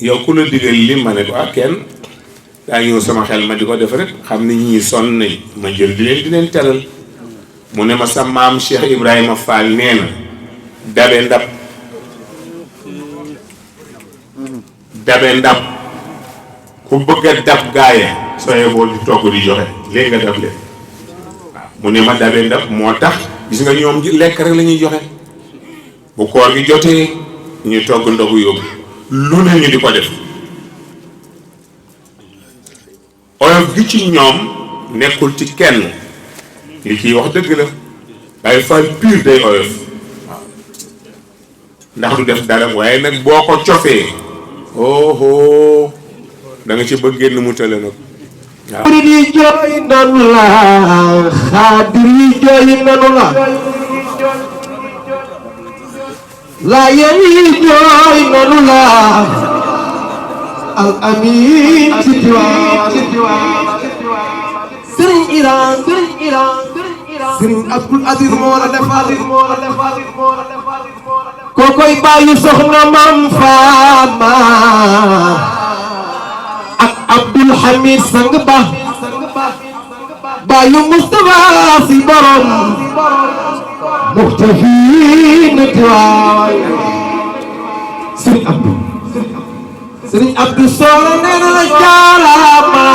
yow ku la digal li ma ne ko ak kenn daa ñëw sama xel ma di ko def rek xam ni ñii sonn nañ ma jël di leen teral mu ne ma sa maam Cheikh Ibrahima Fall nee na dabe ndab ku bëgg a dab gaaya sooy boo di togg di joxe léegi nga dab leen waaw mu ne ma dabe ndab moo tax gis nga ñoom lekk rek la ñuy joxe bu koor gi jotee ñu togg ndogu yóbbu lu ne ñu di ko def oyof gi ci ñoom nekkul ci kenn li ciy wax dëgg la waaye Fall pire day oyof waaw ndax du def dara waaye nag boo ko cofee oh da nga ci bëgg génn mu tële nag waaw. murid yi jooy nanu la xaadir yi jooy nanu la laayeen yi jooy nanu la al amin ci Tiwaawan Sëriñ Iran Sëriñ Abdul Aziz moo la defal kookoy bàyyi soxna Mam Faama ak Abdul Hamid sang ba bàyyi Mustafa si borom muxtafiin Tiwaawan Sëriñ Abdou Soole nee na la jaalaama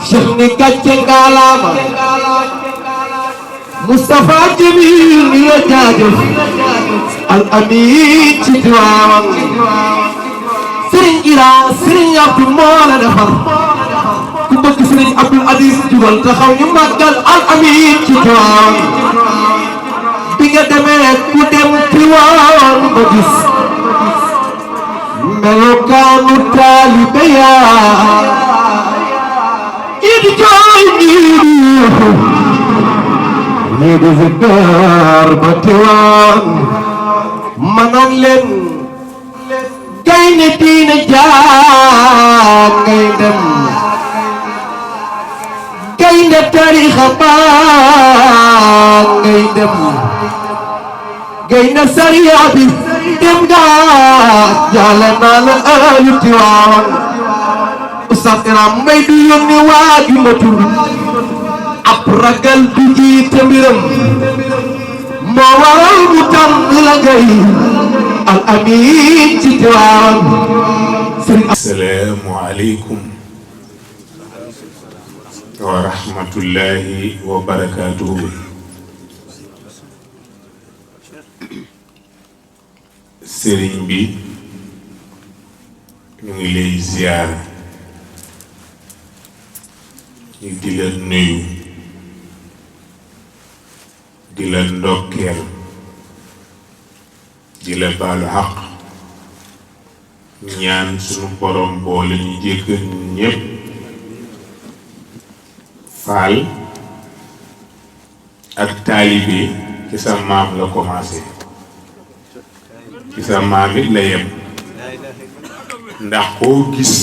Cheikh ni gàcce ngaalaama Mustafa Jamil ni la jaajëf al amin ci Tiwaawan Sëriñ Iran Sëriñ Abdou moo la defar ku bëgg Sëriñ Abdul Aziz jugal taxaw ñu màggal al amin ci Tiwaawan bi nga demee ku dem Tiwaawan ba gis melokaanu taalibe yaa idi jooy ñii di zikkar ba Tiwaawan manan leen gaynde diine jaa ngay dem gaynde tariixa baa ngay dem gaynde sariya bi dem gaa jaale naa la aayu Tiwaawan Oustaz Iran may du yónni waaju ma tur ab ragal du jiite mbiram moo waral mu tànn la ngay al amin ci Tiwaawan assalaamu aleykum wa rahmatullahi wa barakaatuhu. sëriñ bi ñu ngi lay ziyaara ñu di la nuyu di la ndokkeel di la baalu xaq ñaan sunu borom boole ñu jéggal ñépp. Faal ak taalibe ci sa maam la commencé ci sa maam it la yem ndax koo gis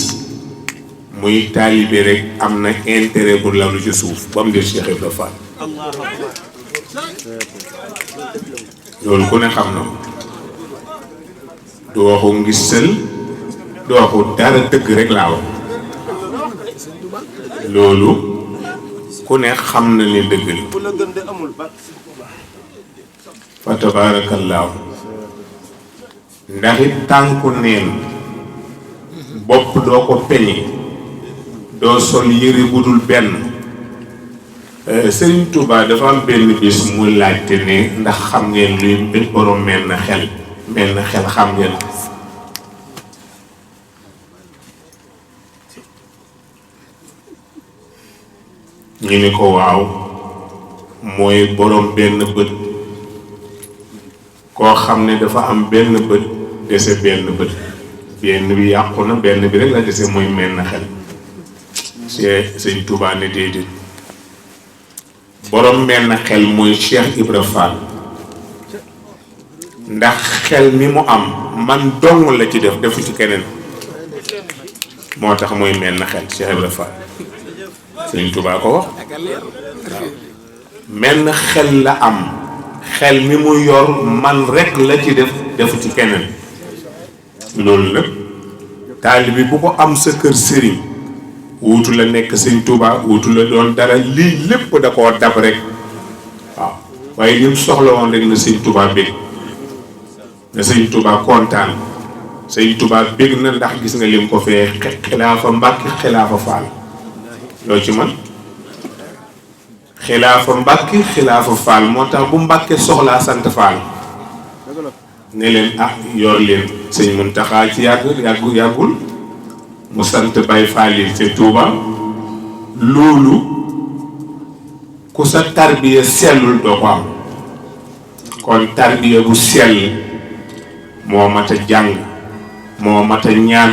muy taalibe rek am na intérêt bu lalu ci suuf ba mu def Cheikh Ibrahima Fall loolu ku ne xam na ko du waxu ngistal du waxu dara dëgg rek laa wax loolu ku ne xam na ni dëgg la fa tabaarakallaahu ndax it tànku neen bopp doo ko peñe doo sol yëre bu dul benn. Sëriñ Touba dafa am benn bis mu laajte ne ndax xam ngeen luy borom menn xel xam ngeen ñu ni ko waaw mooy borom benn bët koo xam ne dafa am benn bët dese benn bët benn bi yàqu na benn bi rek la dese mooy menn xel. Sëñ Touba ne déedéet borom menn xel mooy Cheikh Ibra Fall ndax xel mi mu am man dong la ci defu ci keneen moo tax mooy menn xel Cheikh Ibra Fall. Sëñ Touba ko wax waaw menn xel la am xel mi mu yor man rek la ci defu ci keneen loolu nag taalibe bu ko am sa kër sëriñ wuutu la nekk sëñ Touba wuutu la doon dara lii lépp da koo dab rek waaw waaye ñun soxla woon rek na sëñ Touba bég na sëñ Touba kontaan sëñ Touba bég na ndax gis nga lim ko fee xilaafa Mbàkke xilaafa Faal loo ci man xilaafa Mbàkke xilaafa Faal moo tax bu Mbàkke soxlaa sant Faal ne leen ah yor leen sëñ Muntaxa ci yàggul mu sant Baay Faal yi ci Tuuba loolu ku sa tarbiya sellul doo ko am kon tarbiya bu sell moo mat a jàng moo mat a ñaan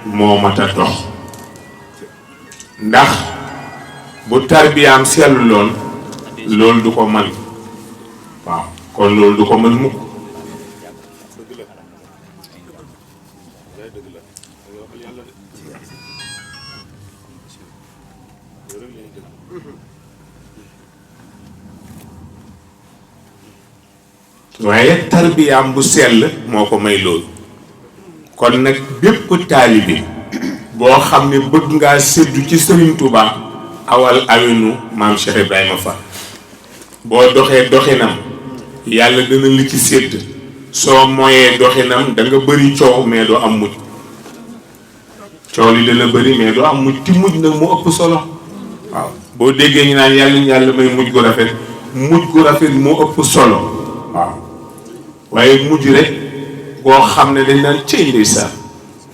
moo mat a dox ndax bu tarbiyaam selluloon loolu du ko mën waaw kon loolu du ko mën mukk waaye tarbiyaam bu sell moo ko may loolu kon nag bépp taalibe boo xam ne bëgg ngaa séddu ci Sëriñ Tuuba awal awinu maam Cheikh Ibrahima Fall boo doxee doxinam yàlla dana li ci sédd soo moyee doxinam da nga bëri coow mais doo am mujj coow li dana bëri mais doo am mujj ti mujj nag mu ëpp solo waaw boo déggee ñu naan yàlla may mujj gu rafet moo ëpp solo waaw waaye mujj rek boo xam ne dañ naan cëy ndeysaan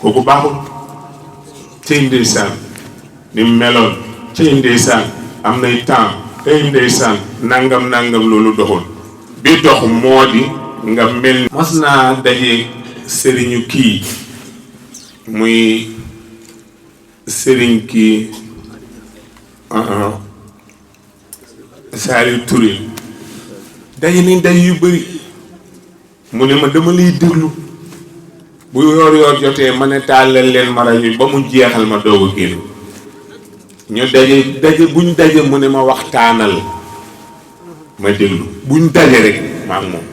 kooku baaxul cëy ndeysaan ni mu meloon cëy ndeysaan am nay temps cëy ndeysaan nangam loolu doxul bi dox moo di nga mel mas naa daje sëriñu kii muy sëriñ kii Saliou Touré daje nañ daje yu bëri mu ne ma dama lay déglu bu yoor jotee ma ne tàllal leen ma rajo ba mu jeexal ma doog a génn ñu daje buñ daje mu ne ma waxtaanal ma déglu buñ daje rek maa ngi moom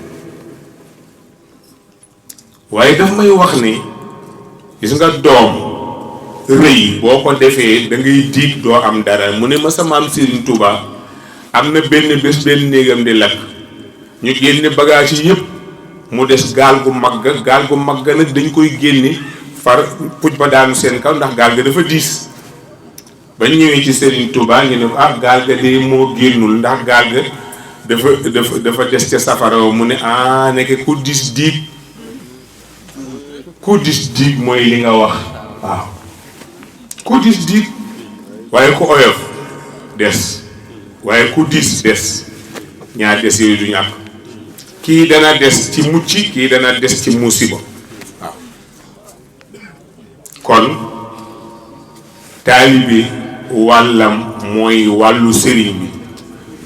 waaye daf may wax ni gis nga doom rëy boo ko defee da ngay diig doo am dara mu ne ma sama am Serigne Touba am na benn bés benn néegam di lakk ñu génne bagage yi yëpp mu des gaal gu mag nag dañ koy génne far puj ba daanu seen kaw ndax gaal ga dafa diis ba ñëwee ci Serigne Touba ñu ne ko ah gaal ga de moo génnul ndax gaal ga dafa des ca safara mu ne ah nekk ku dis diig mooy li nga wax waaw ku dis diig waaye ku oyof des waaye ku dis des ñaar des yooyu du ñàkk kii dana des ci mucc kii dana des ci musiba waaw kon taalibe wàllam mooy wàllu sëriñ bi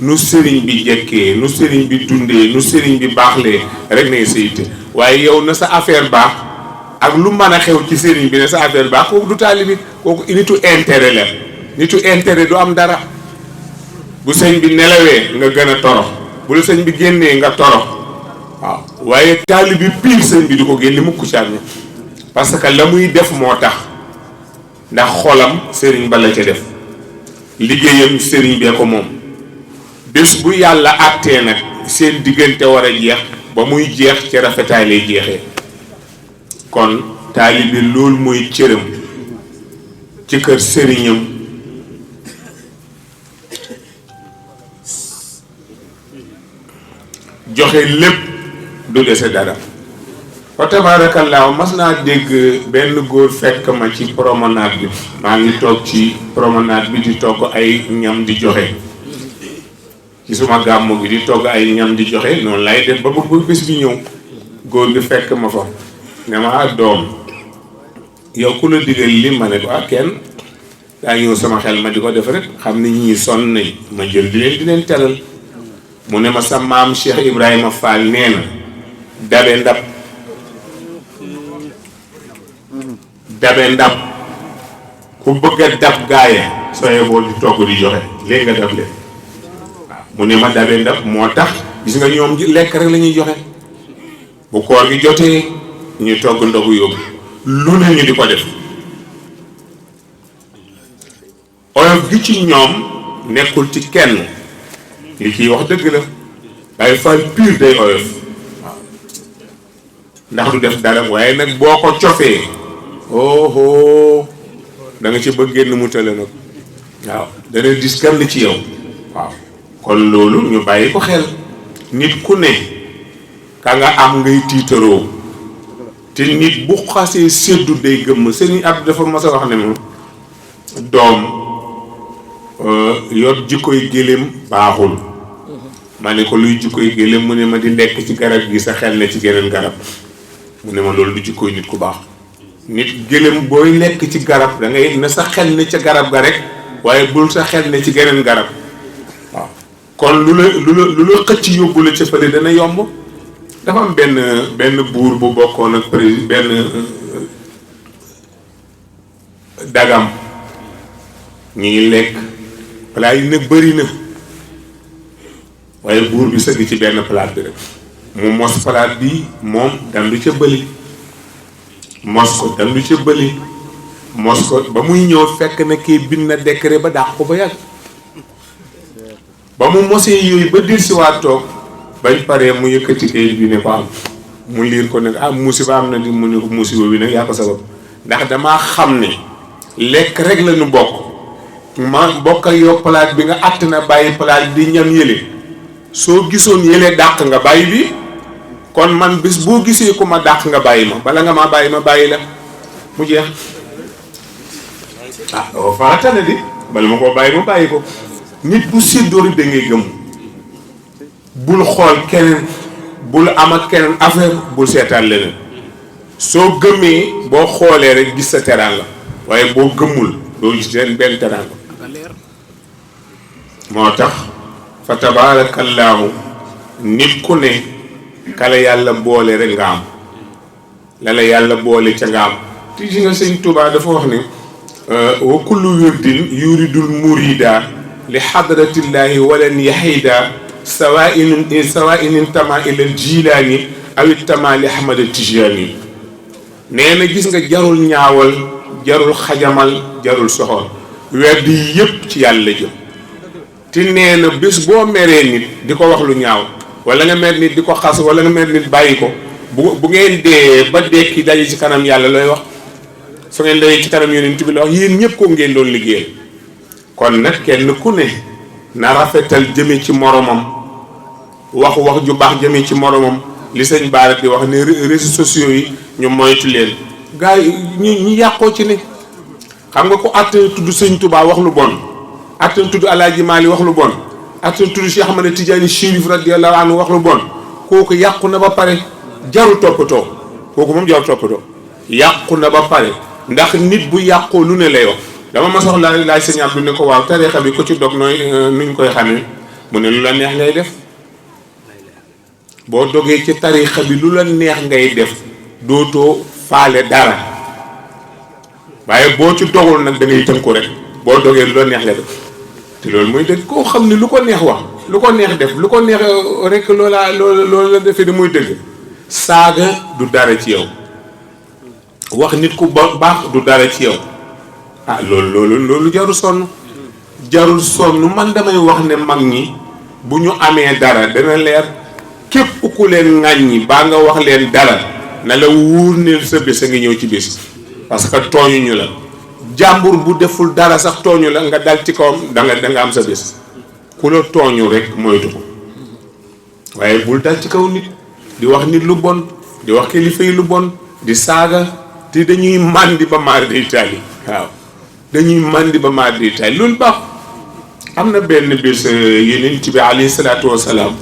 nu sëriñ bi jekkee nu sëriñ bi dundee nu sëriñ bi baaxlee rek nay sayte waaye yow na sa affaire baax ak lu mën a xew ci sëriñ bi ne sa affaire baax kooku du taalibe kooku nitu intérêt la nitu intérêt du am dara bu sëñ bi nelawee nga gën a torox bu la sëñ bi génnee nga torox waaw waaye taalibe pire sëñ bi du ko génne mukk ci àdduna parce que la muy def moo tax ndax xolam sëriñ ba la ca def liggéeyam sëriñ bee ko moom bés bu yàlla àttee nag seen diggante war a jeex ba muy jeex ci rafetaay lay jeexee kon taalibe loolu mooy cëram ci kër sëriñam joxe lépp du dese dara fa tabaarakallaahu mas naa dégg benn góor fekk ma ci promenade bi maa ngi toog ci promenade bi di togg ay ñam di joxe ci suma gàmmu gi di togg ay ñam di joxe noonu lay def ba bëgg bés bi ñëw góor gi fekk ma fa ne ma doom yow ku la digal li ma ne ko kenn daa ñëw sama xel ma di ko def rek xam ni ñii sonn nañ ma jël di leen teral mu ne ma sa maam Cheikh Ibrahima Fall nee na dabe ndab ku bëgg a dab gaaye sooy boo di togg di joxe léegi nga dab leen waaw mu ne ma dabe ndab moo tax gis nga ñoom lekk rek la ñuy joxe bu koor gi jotee ñuy togg ndogu yóbbu lu ne ñu di ko def oyof gi ci ñoom nekkul ci kenn li ciy wax dëgg la waaye Fall pire day oyof waaw ndax du def dara waaye nag boo ko cofee oho da nga ci bëgg génn mu tële nag waaw dana dis gan ci yow waaw kon loolu ñu bàyyi ko xel nit ku ne ka nga am ngay tiitaroo te nit bu xasee séddu day gëmm sëñ Abdou dafa mas a wax ne moom doom yor jikkoy géléem baaxul ma ne ko luy jikkoy géléem mu ne ma di lekk ci garab gi sa xel ne ci geneen garab mu ne ma loolu du jikkoy nit ku baax nit géléem booy lekk ci garab da ngay na sa xel ne ca garab ga rek waaye bul sa xel ne ci geneen garab waaw kon lu la xëcc yóbbu la ca fële dana yomb dafa am benn buur bu bokkoon ak président benn dagam ñi ngi lekk plat yi nag bëri na waaye buur bi sëgg ci benn plat bi rek mu mos plat bi moom dandu ca bëli mos ko dandu ca bëli mos ko ba muy ñëw fekk na kii bind na décret ba dàq ko ba yàgg ba mu mosee yooyu ba dir si waat toog bañ paree mu yëkkati kayit bi ne ko am mu liir ko nag musiba am na di mu ne ko musiba bi nag yaa ko sabab ndax damaa xam ne lekk rek la ñu bokk ma bokk ak yow palaat bi nga àtt na bàyyi palaat di ñam yële soo gisoon yële dàq nga bàyyi bi kon man bis boo gisee ku ma dàq nga bàyyi ma bala nga ma bàyyi la mu jeex dafa farata na di bala ma koo bàyyi ma bàyyi ko nit bu séddóori da ngay gëm bul xool keneen bul am ak keneen affaire bul seetaan leneen soo gëmee boo xoolee rek gis sa teraanga waaye boo gëmul doo gis leen benn teraanga moo tax fa tabaarakallaahu nit ku ne kala yàlla boole rek nga am la yàlla boole ca nga am te gis nga sëñ Tuubaa dafa wax ne wa kullu wirdin yuridul murida li xadratillaahi walan yahida sawaa'in intama ila jilaani aw intama li ahmada tijaani nee na gis nga jarul ñaawal jarul xajamal jarul soxor weddi yépp ci yàlla jëm te nee na bés boo meree nit di ko wax lu ñaaw wala nga mer nit di ko xas wala nga mer nit bàyyi ko bu ngeen dee ba dekki daje ci kanam yàlla looy wax su ngeen dajee ci kanam yonent bi la wax yéen ñëpp ko ngeen doon liggéeyal kon nag kenn ku ne na rafetal jëme ci moromam wax ju baax jëme ci moromam li sëñ Bara di wax ne réseaux sociaux yi ñu moytu leen gars yi ñu yàqoo ci ne xam nga ko att tudd sëñ Touba wax lu bon att tudd Alaaji Maali wax lu bon att tudd Cheikh Ahmada Tidiane Chérif radiyallahu anhu wax lu bon kooku yàqu na ba pare jarul toppatoo kooku moom jarul toppatoo yàqu na ba pare ndax nit bu yàqoo lu ne lay wax dama ma soxla laaj sëñ Abdou ne ko waaw tariixa bi ko ci dog nooy nuñ koy xamee mu ne lu la neex ngay def boo dogee ci tariixa bi lu la neex ngay def dootoo faale dara waaye boo ci dogul nag da ngay tënku rek boo dogee lu la neex nga def te loolu mooy dëgg koo xam ne lu ko neex wax lu ko neex def lu ko neex rek loolu la defee da muy dëgg saaga du dara ci yow wax nit ku baax du dara ci yow loolu jarul sonn man damay wax ne mag ñi bu ñu amee dara dana leer képp ku leen ŋàññi baa nga wax leen dara na la wóor ne sa bés a ngi ñëw ci bés parce que tooñuñu la jàmbur bu deful dara sax tooñu la nga dal ci kawam da nga am sa bés ku la tooñu rek moytu ko waaye bul dal ci kaw nit di wax nit lu bon di wax kilifa yi lu bon di saaga te dañuy màndi ba maar di taali waaw dañuy màndi ba maar di taali loolu baax am na benn bés yeneen ci bi alayhi salaatu wasalaam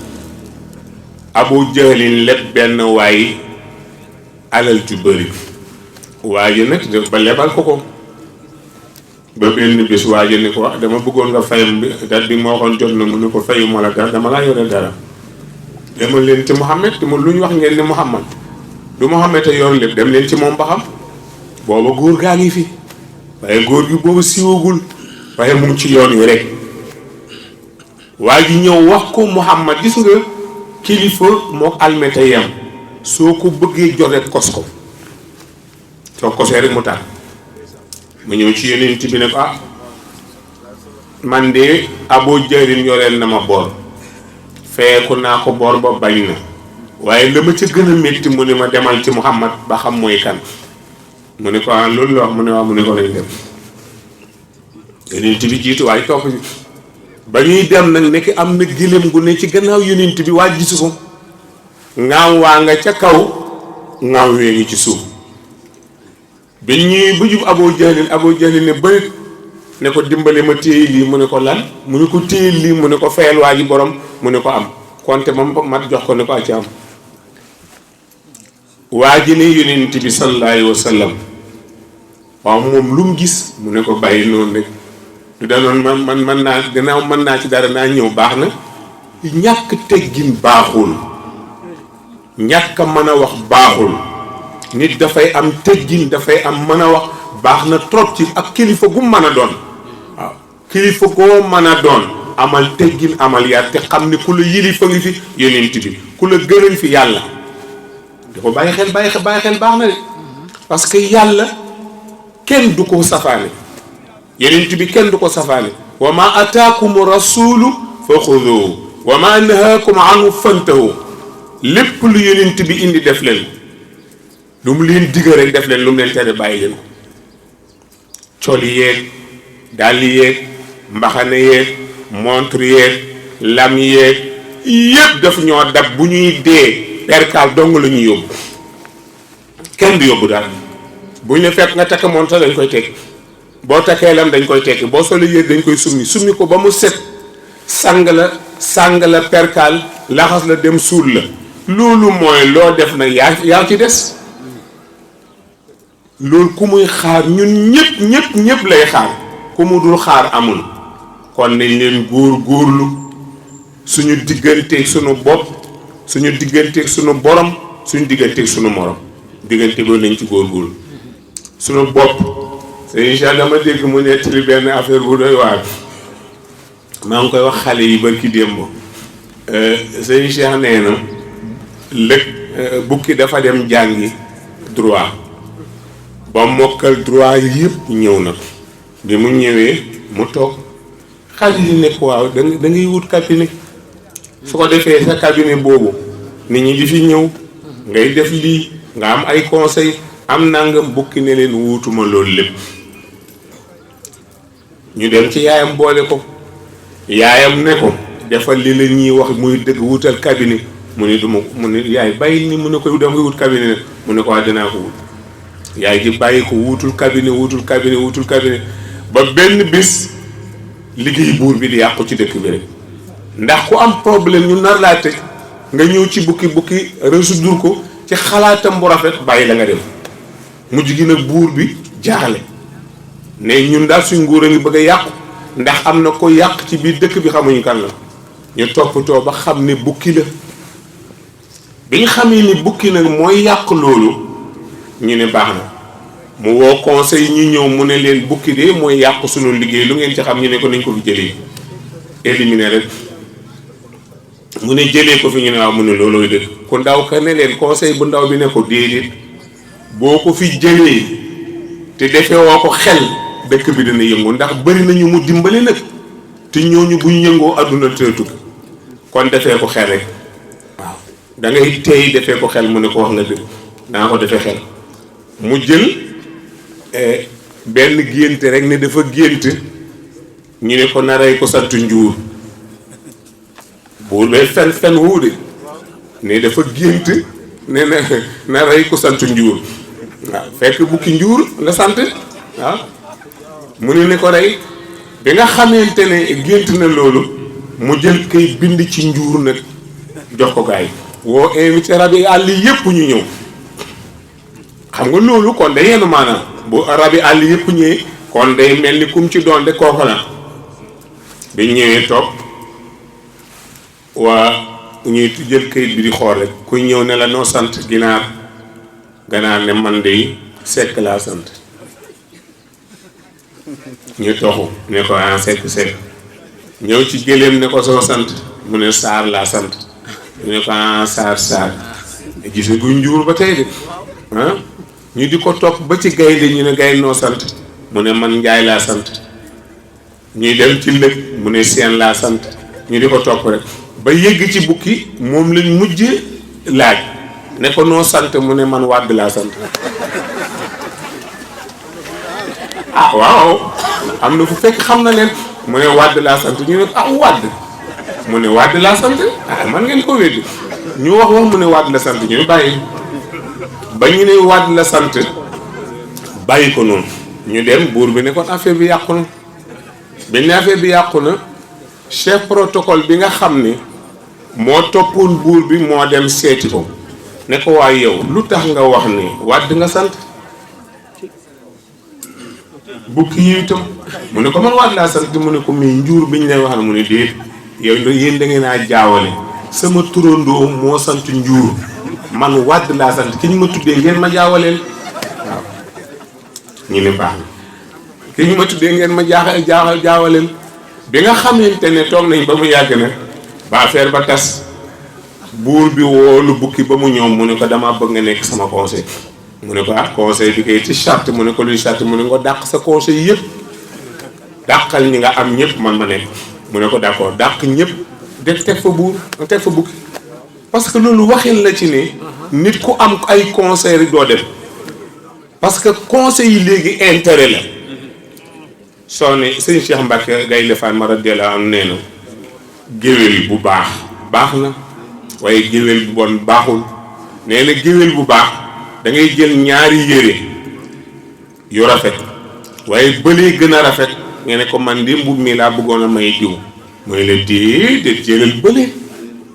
Abu Jahlin lépp benn waay alal ju bëri waa ji nag ba lebal ko ba benn bés waa ji ni ko wax dama bëggoon nga fayam bi dal bi ma waxoon jot na mu ne ko fayu ma la dara dama laa yore dara demal leen ci Muhammad te mu lu ñu wax ngeen ni Muhammad du Muhammad a yor lépp dem leen ci moom ba xam booba góor gaa ngi fi waaye góor gi boobu siwagul waaye mu ngi ci yoon wi rek waa ji ñëw wax ko Muhammad gis nga kilifa mook almete yam soo ko bëggee jot rek kos ko soo kosee rek mu tàkk mu ñëw ci yonent bi ne ko ah man de Abu Jahlin yoreel na ma boor feeku naa ko boor ba bañ na waaye la ma ca gën a métti mu ne ma demal ci Muhammad ba xam mooy kan mu ne ko ah loolu la wax mu ne waaw mu ne ko lañ dem yonent bi jiitu waaye topp ci ba ñuy dem nag nekk am na gëléem gu ne ci gannaaw yonent bi waa gisu ko ngaaw waa nga ca kaw ngaaw wee ngi ci suuf bi ñuy bu jub Abu Jahlin ne bërit ne ko dimbale ma téye lii mu ne ko lan mu ne ko téye lii mu ne ko fayal waa ji borom mu ne ko am konte ma mat jox ko ne ko acci am waa ji ne yonent bi sallallahu alayhi wa sallam waaw moom lu mu gis mu ne ko bàyyi noonu rek du danoon man mën naa gannaaw mën naa ci dara naa ñëw baax na ñàkk teggin baaxul ñàkk a mën a wax baaxul nit dafay am teggin dafay am mën a wax baax na trop ci ak kilifa gu mën a doon waaw kilifa goo mën a doon amal teggin amal yar te xam ne ku la yilifa ngi fi yonent bi ku la gënal fi yàlla da ko bàyyi xel bàyyi xel baax na de parce que yàlla kenn du ko safaane yonent bi kenn du ko safaane wa ma ataakum rasulu fa xuduhu wa ma nahaakum anhu fantahu lépp lu yonent bi indi def leen lu mu leen digg rek def leen lu mu leen tere bàyyi leen ko coli yeeg dàlli yeeg mbaxane yeeg montre yeeg lam yeeg yépp daf ñoo dab bu ñuy dee perkaal dong la ñuy yóbbu kenn du yóbbu daal bu ñu ne fekk nga takk montre dañ koy tekki boo takkee lam dañ koy tekki boo solo yéeg dañ koy summi ko ba mu set sang la perkaal laxas la dem suul la loolu mooy loo def nag yaa ci des loolu ku muy xaar ñun ñëpp lay xaar ku mu dul xaar amul kon nañ leen góorlu suñu digganteeg suñu bopp suñu digganteeg suñu borom suñu digganteeg suñu morom diggante boobu nañ ci góorgóorlu suñu bopp sëñ Cheikh dama dégg mu nettali benn affaire bu doy waar maa ngi koy wax xale yi barki démb sëñ Cheikh nee na bukki dafa dem jàngi droit ba mokkal droit yëpp ñëw na bi mu ñëwee mu toog xale yi nekk waaw da ngay wut cabinet su ko defee sa cabinet boobu nit ñi di fi ñëw ngay def lii nga am ay conseil am nangam bukki ne leen wuutuma loolu lépp ñu dem ci yaayam boole ko yaayam ne ko defal li la ñuy wax muy dëgg wutal cabinet mu ne duma mu ne yaay bàyyi ni mu ne ko dama wut cabinet mu ne ko waa dinaa ko wut yaay ji bàyyi ko wutul cabinet ba benn bis liggéey buur bi di yàqu ci dëkk bi rek ndax ku am problème ñu nar laa tëj nga ñëw ci bukki résoudre ko ci xalaatam bu rafet bàyyi la nga dem mujj gi nag buur bi jaaxle ne ñun daal suñ nguur a ngi bëgg a yàqu ndax am na ko yàq ci biir dëkk bi xamuñu kan la ñu toppatoo ba xam ne bukki la bi ñu xamee ni bukki nag mooy yàq loolu ñu ne baax na mu woo conseil ñu ñëw mu ne leen bukki de mooy yàq sunu liggéey lu ngeen ci xam ñu ne ko nañ ko fi jëlee éliminer rek mu ne jëlee ko fi ñu ne waaw mu ne loolooy dëgg ku ndaw ka ne leen conseil bu ndaw bi ne ko déedéet boo ko fi jëlee te defee woo ko xel dëkk bi dina yëngu ndax bari nañu mu dimbali nag te ñooñu buñ yëngoo àdduna tëtug kon defee ko xel rek waaw da ngay teey defee ko xel mu ne ko wax nga dëgg naa ko defee xel mu jël benn gént rek ne dafa gént ñu ne ko narey ko sant njuur buur bay fen wuude ne dafa gént ne na rey ko sant njuur waaw fekk bukki njuur la sant waaw mu ne ko rey bi nga xamante ne gént na loolu mu jël kay bind ci njuur nag jox ko gaay woo invité rabi àll yépp ñu ñëw xam nga loolu kon day yenu maanaam bu rabi àll yépp ñëwee kon day mel ni kum ci doon de kooku la bi ñëwee toog waa ñuy jël kayit bi di xool rek kuy ñëw ne la noo sant ginaar ne man de sekk laa sant ñu toxu ne ko en sekk ñëw ci gëléem ne ko soo sant mu ne saar laa sant ñu ne ko en saar gisaguñ njuur ba tey de ñu di ko topp ba ci gaynde ñu ne gaynde noo sant mu ne man Njaay laa sant ñuy dem ci lëg mu ne Seen laa sant ñu di ko topp rek ba yëgg ci bukki moom lañ mujj laaj ne ko noo sant mu ne man Wàdd laa sant ah waaw am na fu fekk xam na leen mu ne Wàdd laa sant ñu ne ah Wàdd mu ne Wàdd laa sant ah man ngeen ko weddi ñu wax mu ne Wàdd la sant ñu bàyyi ba ñu ne Wàdd la sant bàyyi ko noonu ñu dem buur bi ne kon affaire bi yàqu na bi ne affaire bi yàqu na chef protocole bi nga xam ni moo toppoon buur bi moo dem seeti ko ne ko waaye yow lu tax nga wax ni Wàdd nga sant bukki yi itam mu ne ko man Wàdd laa sant mu ne ko mais njuur bi ñu lay wax mu ne déet yow yéen da ngeen a jaawale sama turandoo moo sant njuur man Wàdd laa sant ki ñu ma tuddee ngeen ma jaawaleel waaw ñu ne baax na ki ñu ma tuddee ngeen ma jaawaleel bi nga xamante ne toog nañ ba mu yàgg nag ba affaire ba tas buur bi woolu bukki ba mu ñëw mu ne ko dama bëgg nga nekk sama conseil mu ne ko ah conseil bi kay ci charte mu ne ko luy charte mu ne ko dàq sa conseil yëpp dàqal ñi nga am ñëpp man ma nekk mu ne ko d'accord dàq ñëpp def teg fa buur teg fa bukki parce que loolu waxin la ci ne nit ku am ay conseil rek doo dem parce que conseil yi léegi intérêt la soo ne sëñ Cheikh Mbacke Gaynde Fatma radiyallahu anhu nee na géwél bu baax baax na waaye géwél bu bon baaxul nee na géwél bu baax da ngay jël ñaari yére yu rafet waaye bëlee gën a rafet nga ne ko man di mbub mi laa bëggoon a may diw mooy la déedéet jëlal bële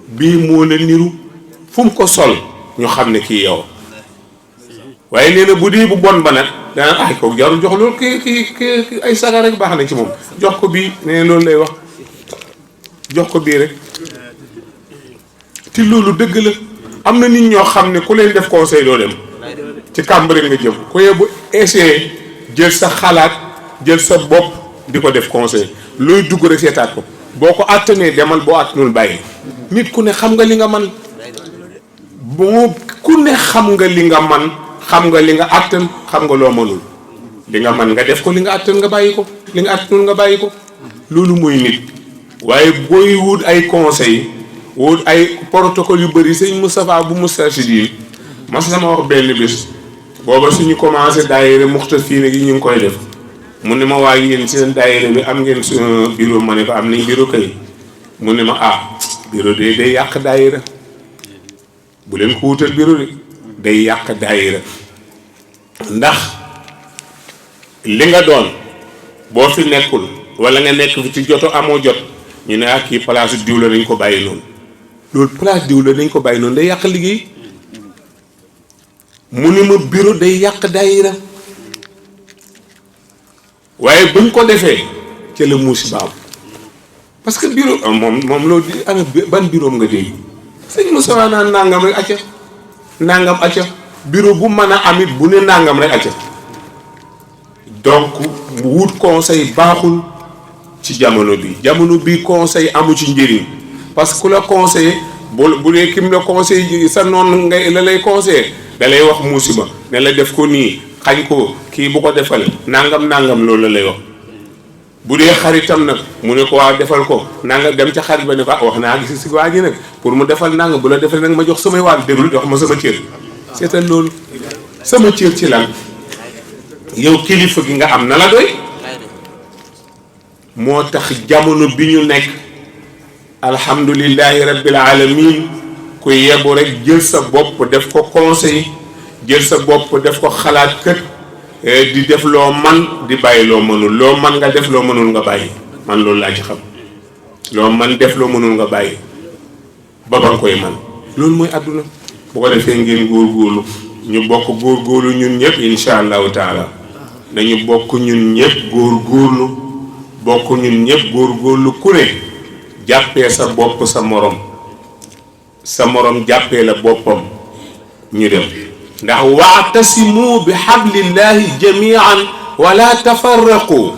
bii moo la niru fu mu ko sol ñu xam ne kii yow waaye nee na bu dee bu bon ba nag dana ay ko jarul jox loolu ki ay sagar rek baax na ci moom jox ko bii nee na loolu lay wax jox ko bii rek te loolu dëgg la am na nit ñoo xam ne ku leen def conseil doo dem ci kàmb rek nga jëm ku yebbu essayer jël sa xalaat jël sa bopp di ko def conseil looy dugg rek seetaat ko boo ko àttanee demal boo àttanul bàyyi nit ku ne xam nga li nga man boo ku ne xam nga li nga man xam nga li nga àttan xam nga loo mënul li nga man nga def ko li nga àttan nga bàyyi ko li nga àttanul nga bàyyi ko loolu mooy nit waaye booy wut ay conseil wut ay protocole yu bëri sëñ Moustapha bu Moustarchidine mas na ma wax benn bis booba suñu commencé daayira Muxtafina yi ñu ngi koy def mu ne ma waaye yéen seen daayira bi am ngeen bureau ma ne ko am nañ bureau kay mu ne ma ah bureau de day yàq daayira bu leen ko wutal bureau de day yàq daayira ndax li nga doon boo fi nekkul wala nga nekk fi ci joto amoo jot ñu ne ak kii place diw la nañ ko bàyyi noonu loolu place diw la nañ ko bàyyi noonu day yàq liggéey mu ne ma bureau day yàq daayira waaye buñ ko defee ca la muusi baabu parce que bureau moom loolu di ana ban bureau nga dégg sëñ Moussa naan nangam rek acca nangam acca bureau bu mën a amit bu ne nangam rek acca donc wut conseil baaxul ci jamono bi conseil amu ci njëriñ parce que ku la conseil bu dee kim la conseil sa noonu ngay la lay conseil da lay wax musiba ne la def ko nii xañ ko kii bu ko defal nangam loolu la lay wax bu dee xaritam nag mu ne ko waaw defal ko nangam dem ca xarit ba ne ko wax naa gis si waa ji nag pour mu defal nangam bu la defal nag ma jox samay wàll déglu jox ma sama cër seetal loolu sama cër ci lan yow kilifa gi nga am na la doy moo tax jamono bi ñu nekk alhamdulillahi rabbil alamin ku yebu rek jël sa bopp def ko conseil jël sa bopp def ko xalaat kët di def loo man di bàyyi loo mënul loo man nga def loo mënul nga bàyyi man loolu laa ci xam loo man def loo mënul nga bàyyi ba nga koy man loolu mooy àdduna bu ko defee ngeen góorgóorlu ñu bokk góorgóorlu ñun ñëpp insha allahu taala nañu bokk ñun ñëpp góorgóorlu ku ne jàppee sa bopp sa morom jàppee la boppam ñu dem ndax waatasimu bi hablillahi jamian wala tafarraqu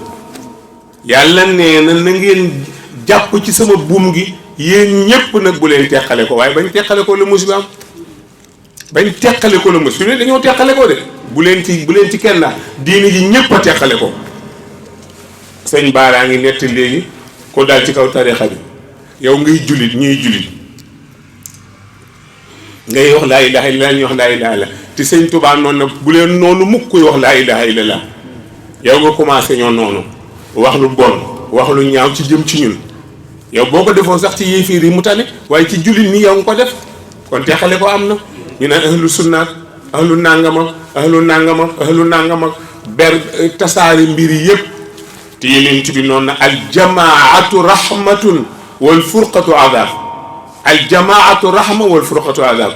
yàlla nee na ngeen jàpp ci sama buum gi yéen ñépp nag bu leen teqale ko waaye bañ teqale ko la musiba am bañ teqale ko la musiba fi ne dañoo teqale ko de bu leen ci kenn la diini ji ñëpp a teqale ko. sëñ Baaraa ngi netti léegi ko daal ci kaw tarixa bi yow ngay jullit ñuy jullit ngay wax laa ilaha illallah ñuy wax laa ilaha illallah te sëñ Tuubaa noonu na bu leen noonu mukk kuy wax laa ilaha illallah yow nga commencé ñoo noonu wax lu bon wax lu ñaaw ci jëm ci ñun yow boo ko defoon sax ci yéefiir yi mu tane waaye ci jullit nii yow nga ko def kon teexale ko am na ñu naan ahlu sunnaat ahlu nàngama ahlu nàngama ahlu nàngama ber tasaari mbir yi yëpp te yeneen bi noonu na aljamaatu rahmatun wal furqatu adab aljamaatu rahma wal furqatu adab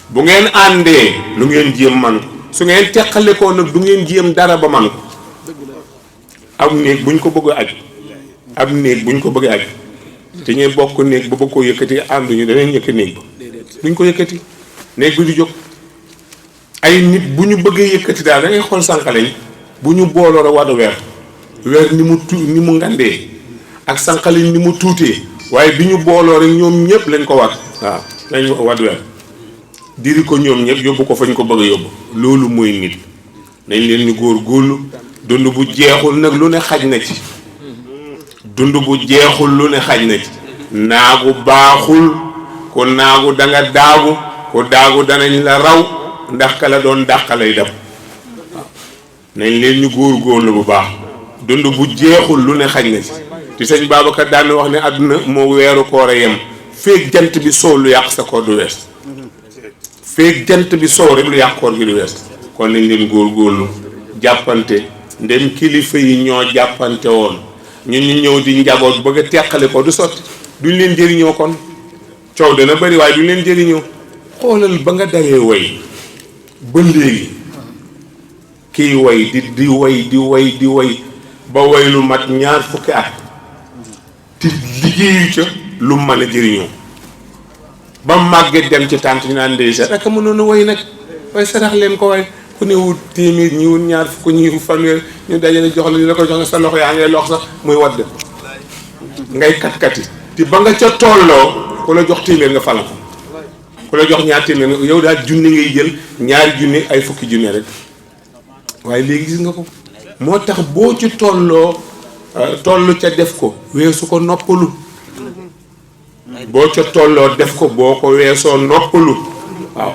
bu ngeen àndee lu ngeen jéem man su ngeen teqale ko nag du ngeen jéem dara ba man ab néeg buñ ko bëgg a aj ab néeg buñ ko bëgg a aj te ñuy bokk néeg ba bëgg koo yëkkati ànduñu danañ yëkk néeg ba duñ ko yëkkati néeg bi du jóg ay nit bu ñu bëggee yëkkati daal da ngay xool sànqaleñ bu ñu booloo rek wadu weer ni mu ngandee ak sànqaleñ ni mu tuutee waaye bi ñu booloo rek ñoom ñëpp lañ ko war waaw lañ wadu weer diri ko ñoom ñëpp yóbbu ko fañ ko bëgg a yóbbu loolu mooy nit nañ leen ñu góor góorlu dund bu jeexul nag lu ne xaj na ci dund bu jeexul lu ne xaj na ci naagu baaxul ku naagu da nga daagu ku daagu danañ la raw ndax ka la doon dàq lay dem waaw nañ leen ñu góor-góorlu bu baax dund bu jeexul lu ne xaj na ci te sëñ Babacar daan wax ne àdduna moo weeru koor a yem feeg jant bi soow lu yàq sa koor du wees feeg jant bi soow rek lu yàq koor gi du wees kon nañ leen góor-góorlu jàppante ndem kilifa yi ñoo jàppante woon ñun ñu ñëw di njaboot bëgg a teqale ko du sotti duñ leen jëriñoo kon coow dana bëri waaye duñ leen jëriñoo xoolal ba nga dalee way ba léegi kiy way di way ba way lu mat ñaar fukki at te liggéeyu ca lu mën a jëriñoo ba màgget dem ci tànt ñu naan ndey sax ak mënoon a way nag waaye sarax leen ko way ku ne wut téeméer ñi wut ñaar fukk ñi wut fanweer ñu dajale jox la ñu la ko jox nga sa loxo yaa ngay lox sax muy wadd ngay kat-kati te ba nga ca tolloo ku la jox téeméer nga falan ko ku la jox ñaar téeméer nga yow daal junni ngay jël ñaari junni ay fukki junni rek waaye léegi gis nga ko moo tax boo ci tolloo toll ca def ko weesu ko noppalu boo ca tolloo def ko boo ko weesoo noppalu waaw